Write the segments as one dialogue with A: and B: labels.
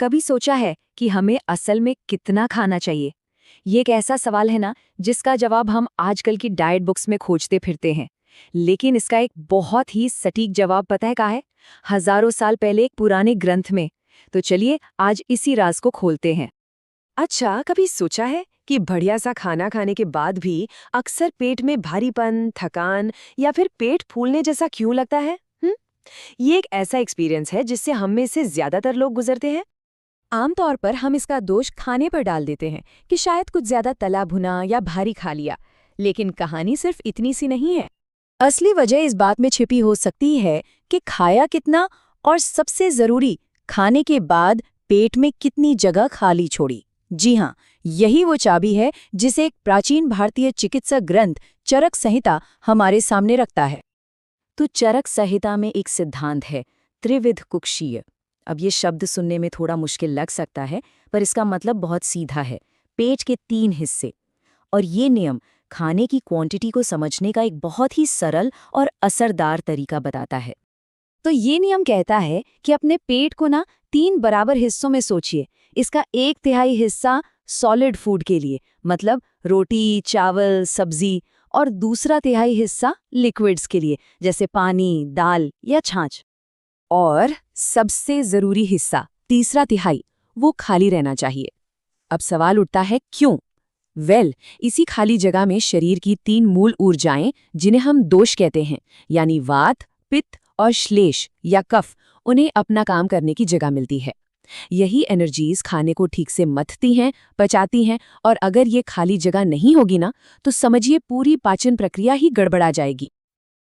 A: कभी सोचा है कि हमें असल में कितना खाना चाहिए? ये एक ऐसा सवाल है ना जिसका जवाब हम आजकल की डाइट बुक्स में खोजते फिरते हैं। लेकिन इसका एक बहुत ही सटीक जवाब पता है क्या है? हजारों साल पहले एक पुराने ग्रंथ में। तो चलिए आज इसी राज को खोलते हैं।
B: अच्छा, कभी सोचा है कि बढ़िया सा खाना खाने के बाद भी अक्सर पेट में भारीपन, थकान या फिर पेट फूलने जैसा क्यों लगता है? ये एक ऐसा एक्सपीरियंस है जिससे हम में से ज्यादातर लोग गुजरते हैं। आमतौर पर हम इसका दोष खाने पर डाल देते हैं कि शायद कुछ ज्यादा तला भुना या भारी खा लिया, लेकिन कहानी सिर्फ इतनी सी नहीं है। असली वजह इस बात में छिपी हो सकती है कि खाया कितना, और सबसे जरूरी, खाने के बाद पेट में कितनी जगह खाली छोड़ी। जी हाँ, यही वो चाबी है जिसे एक प्राचीन भारतीय चिकित्सा ग्रंथ चरक संहिता हमारे सामने रखता है।
A: तो चरक संहिता में एक सिद्धांत है, त्रिविध कुक्षीय। अब ये शब्द सुनने में थोड़ा मुश्किल लग सकता है, पर इसका मतलब बहुत सीधा है। पेट के 3 हिस्से। और ये नियम खाने की क्वांटिटी को समझने का एक बहुत ही सरल और असरदार तरीका बताता है। तो ये नियम कहता है कि अपने पेट को ना 3 बराबर हिस्सों में सोचिए। इसका 1/3 हिस्सा सॉलिड फूड के लिए, मतलब रोटी, चावल, सब्जी, और दूसरा तिहाई हिस्सा लिक्विड्स के लिए, जैसे पानी, दाल या छाछ।
B: और सबसे जरूरी हिस्सा, तीसरा तिहाई, वो खाली रहना चाहिए। अब सवाल उठता है क्यों? इसी खाली जगह में शरीर की 3 मूल ऊर्जाएं, जिन्हें हम दोष कहते हैं, यानी वात, पित्त और श्लेष या कफ, उन्हें अपना काम करने की जगह मिलती है। यही एनर्जीज खाने को ठीक से मथती हैं, पचाती हैं, और अगर ये खाली जगह नहीं होगी ना, तो समझिए पूरी पाचन प्रक्रिया ही गड़बड़ा जाएगी।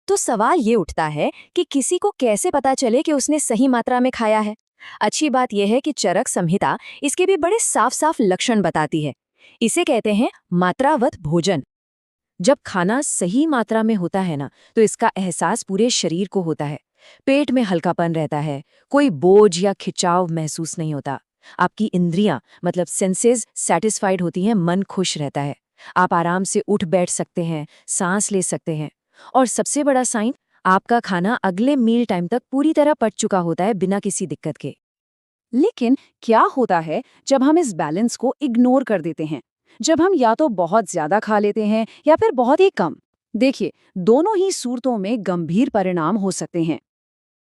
A: तो सवाल ये उठता है कि किसी को कैसे पता चले कि उसने सही मात्रा में खाया है? अच्छी बात यह है कि चरक संहिता इसके भी बड़े साफ साफ लक्षण बताती है। इसे कहते हैं मात्रावत भोजन। जब खाना सही मात्रा में होता है ना, तो इसका एहसास पूरे शरीर को होता है। पेट में हल्कापन रहता है, कोई बोझ या खिंचाव महसूस नहीं होता। आपकी इंद्रियां मतलब सेंसेस सैटिस्फाइड होती हैं, मन खुश रहता है। आप आराम से उठ बैठ सकते हैं, सांस ले सकते हैं। और सबसे बड़ा साइन, आपका खाना अगले मील टाइम तक पूरी तरह पच चुका होता है, बिना किसी दिक्कत के। लेकिन क्या होता है जब हम इस बैलेंस को इग्नोर कर देते हैं? जब हम या तो बहुत ज्यादा खा लेते हैं या फिर बहुत ही कम। देखिए, दोनों ही सूरतों में गंभीर परिणाम हो सकते हैं।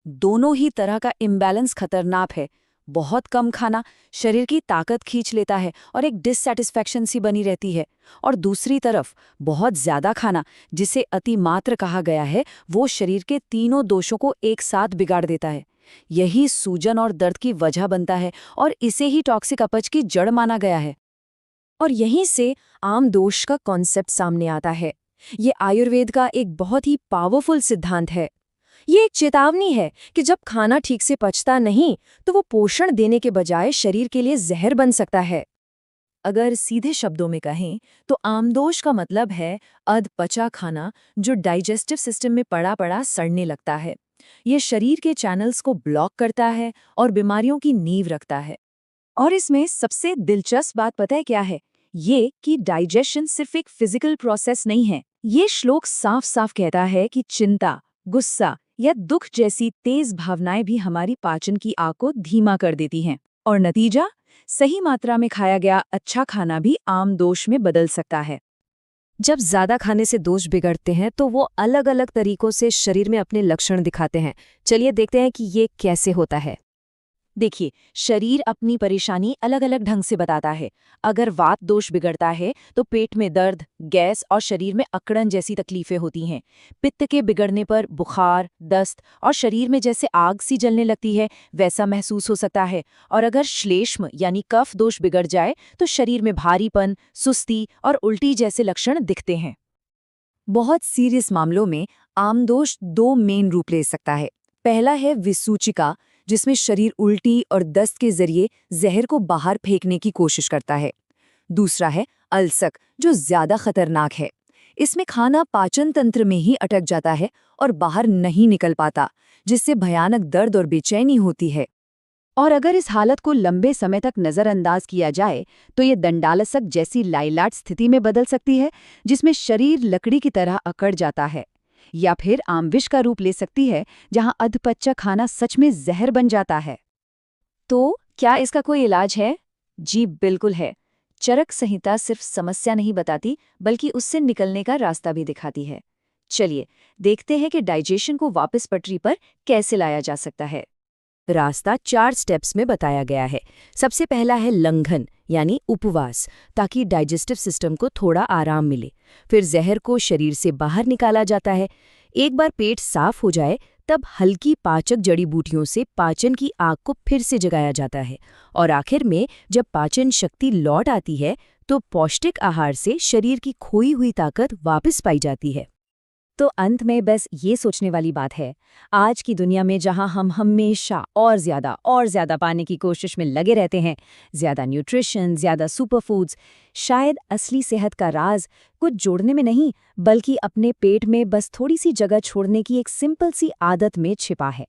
A: दोनों ही तरह का इम्बैलेंस खतरनाक है। बहुत कम खाना शरीर की ताकत खींच लेता है और एक डिससैटिस्फैक्शन सी बनी रहती है। और दूसरी तरफ बहुत ज्यादा खाना, जिसे अतिमात्र कहा गया है, वो शरीर के तीनों दोषों को एक साथ बिगाड़ देता है। यही सूजन और दर्द की वजह बनता है, और इसे ही टॉक्सिक अपच की जड़ माना गया है। और यहीं से आम दोष का कॉन्सेप्ट सामने आता है। ये आयुर्वेद का एक बहुत ही पावरफुल सिद्धांत है। ये एक चेतावनी है कि जब खाना ठीक से पचता नहीं, तो वो पोषण देने के बजाय शरीर के लिए जहर बन सकता है। अगर सीधे शब्दों में कहें तो आमदोष का मतलब है अधपचा खाना, जो डाइजेस्टिव सिस्टम में पड़ा पड़ा सड़ने लगता है। ये शरीर के चैनल्स को ब्लॉक करता है और बीमारियों की नींव रखता है। और इसमें सबसे दिलचस्प बात पता है क्या है? ये कि डाइजेशन सिर्फ एक फिजिकल प्रोसेस नहीं है। ये श्लोक साफ साफ कहता है कि चिंता, गुस्सा या दुख जैसी तेज भावनाएं भी हमारी पाचन की आग को धीमा कर देती हैं। और नतीजा, सही मात्रा में खाया गया अच्छा खाना भी आम दोष में बदल सकता है। जब ज्यादा खाने से दोष बिगड़ते हैं तो वो अलग अलग तरीकों से शरीर में अपने लक्षण दिखाते हैं। चलिए देखते हैं कि ये कैसे होता है। देखिए, शरीर अपनी परेशानी अलग अलग ढंग से बताता है। अगर वात दोष बिगड़ता है तो पेट में दर्द, गैस और शरीर में अकड़न जैसी तकलीफें होती हैं। पित्त के बिगड़ने पर बुखार, दस्त और शरीर में जैसे आग सी जलने लगती है, वैसा महसूस हो सकता है। और अगर श्लेष्म यानी कफ दोष बिगड़ जाए तो शरीर में भारीपन, सुस्ती और उल्टी जैसे लक्षण दिखते हैं। बहुत सीरियस मामलों में आमदोष 2 मेन रूप ले सकता है। पहला है विसूचिका, जिसमें शरीर उल्टी और दस्त के जरिए जहर को बाहर फेंकने की कोशिश करता है। दूसरा है अल्सक, जो ज्यादा खतरनाक है। इसमें खाना पाचन तंत्र में ही अटक जाता है और बाहर नहीं निकल पाता, जिससे भयानक दर्द और बेचैनी होती है। और अगर इस हालत को लंबे समय तक नज़रअंदाज किया जाए तो ये दंडालसक जैसी लाइलाट स्थिति में बदल सकती है, जिसमें शरीर लकड़ी की तरह अकड़ जाता है। या फिर आम विष का रूप ले सकती है, जहां अधपच्चा खाना सच में जहर बन जाता है। तो क्या इसका कोई इलाज है? जी बिल्कुल है। चरक संहिता सिर्फ समस्या नहीं बताती, बल्कि उससे निकलने का रास्ता भी दिखाती है। चलिए, देखते हैं कि डाइजेशन को वापस पटरी पर कैसे लाया जा सकता है। रास्ता 4 स्टेप्स में बताया गया है। सबसे पहला है लंघन, यानी उपवास, ताकि डाइजेस्टिव सिस्टम को थोड़ा आराम मिले। फिर जहर को शरीर से बाहर निकाला जाता है। एक बार पेट साफ हो जाए, तब हल्की पाचक जड़ी बूटियों से पाचन की आग को फिर से जगाया जाता है। और आखिर में जब पाचन शक्ति लौट आती है, तो पौष्टिक आहार से शरीर की खोई हुई ताकत वापस पाई जाती है। तो अंत में बस ये सोचने वाली बात है, आज की दुनिया में जहां हम हमेशा और ज़्यादा पाने की कोशिश में लगे रहते हैं, ज़्यादा न्यूट्रिशन, ज़्यादा सुपरफूड्स, शायद असली सेहत का राज कुछ जोड़ने में नहीं, बल्कि अपने पेट में बस थोड़ी सी जगह छोड़ने की एक सिंपल सी आदत में छिपा है।